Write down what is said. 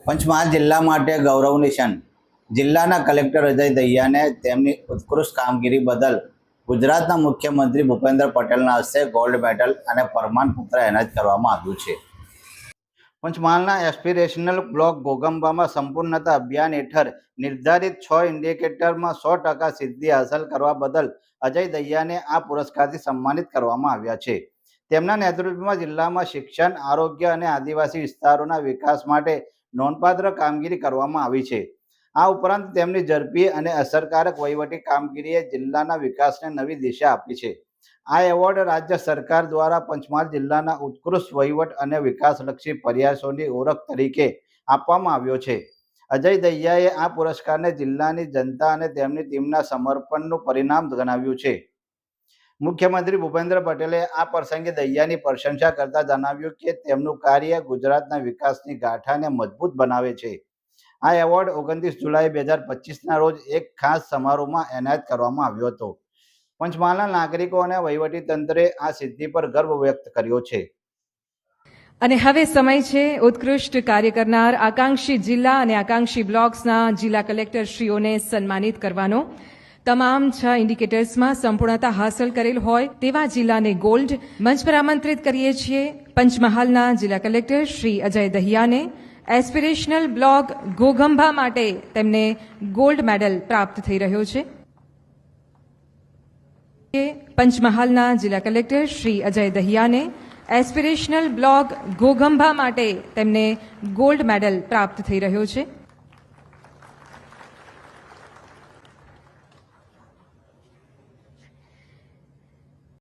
પંચમહાલ જિલ્લા માટે ગૌરવની ક્ષણ. જિલ્લાના કલેક્ટર અજય દહિયાને તેમની ઉત્કૃષ્ટ કામગીરી બદલ ગુજરાતના મુખ્યમંત્રી ભૂપેન્દ્ર પટેલના હસ્તે ગોલ્ડ મેડલ અને પ્રમાણપત્ર એનાયત કરવામાં આવ્યું છે. પંચમહાલના એસ્પિરેશનલ બ્લોક ઘોઘંબામાં સંપૂર્ણતા અભિયાન હેઠળ નિર્ધારિત 6 ઇન્ડિકેટરમાં 100% સિદ્ધિ હાંસલ કરવા બદલ અજય દહિયાને આ પુરસ્કારથી સન્માનિત કરવામાં આવ્યા છે. તેમના નેતૃત્વમાં જિલ્લામાં શિક્ષણ, આરોગ્ય અને આદિવાસી વિસ્તારોના વિકાસ માટે નોંધપાત્ર કામગીરી કરવામાં આવી છે. આ ઉપરાંત તેમની ઝડપી અને અસરકારક વહીવટી કામગીરીએ જિલ્લાના વિકાસને નવી દિશા આપી છે. આ એવોર્ડ રાજ્ય સરકાર દ્વારા પંચમહાલ જિલ્લાના ઉત્કૃષ્ટ વહીવટ અને વિકાસલક્ષી પ્રયાસોની ઓળખ તરીકે આપવામાં આવ્યો છે. અજય દહિયાએ આ પુરસ્કારને જિલ્લાની જનતા અને તેમની ટીમના સમર્પણનું પરિણામ ગણાવ્યું છે. મુખ્યમંત્રી ભૂપેન્દ્ર પટેલે આ પ્રસંગે દહિયાની પ્રશંસા કરતા જણાવ્યું કે તેમનું કાર્ય ગુજરાતના વિકાસની ગાથાને મજબૂત બનાવે છે. આ એવોર્ડ 29 જુલાઈ 2025ના રોજ એક ખાસ સમારોહમાં એનાયત કરવામાં આવ્યો હતો. પંચમહાલના નાગરિકો અને વહીવટીતંત્રે આ સિદ્ધિ પર ગર્વ વ્યક્ત કર્યો છે. અને હવે સમય છે ઉત્કૃષ્ટ કાર્ય કરનાર આકાંક્ષી જિલ્લા અને આકાંક્ષી બ્લોક્સના જિલ્લા કલેક્ટરશ્રીઓને સન્માનિત કરવાનો. તમામ 6 ઇન્ડિકેટર્સમાં સંપૂર્ણતા હાંસલ કરેલ હોય તેવા જિલ્લાને ગોલ્ડ મંચ પર આમંત્રિત કરીએ છીએ. પંચમહાલના જિલ્લા કલેક્ટર શ્રી અજય દહિયાને એસ્પિરેશનલ બ્લોક ઘોઘંબા માટે તેમને ગોલ્ડ મેડલ પ્રાપ્ત થઈ રહ્યો છે. પંચમહાલના જિલ્લા કલેક્ટર શ્રી અજય દહિયાને એસ્પિરેશનલ બ્લોક ઘોઘંબા માટે તેમને ગોલ્ડ મેડલ પ્રાપ્ત થઈ રહ્યો છે.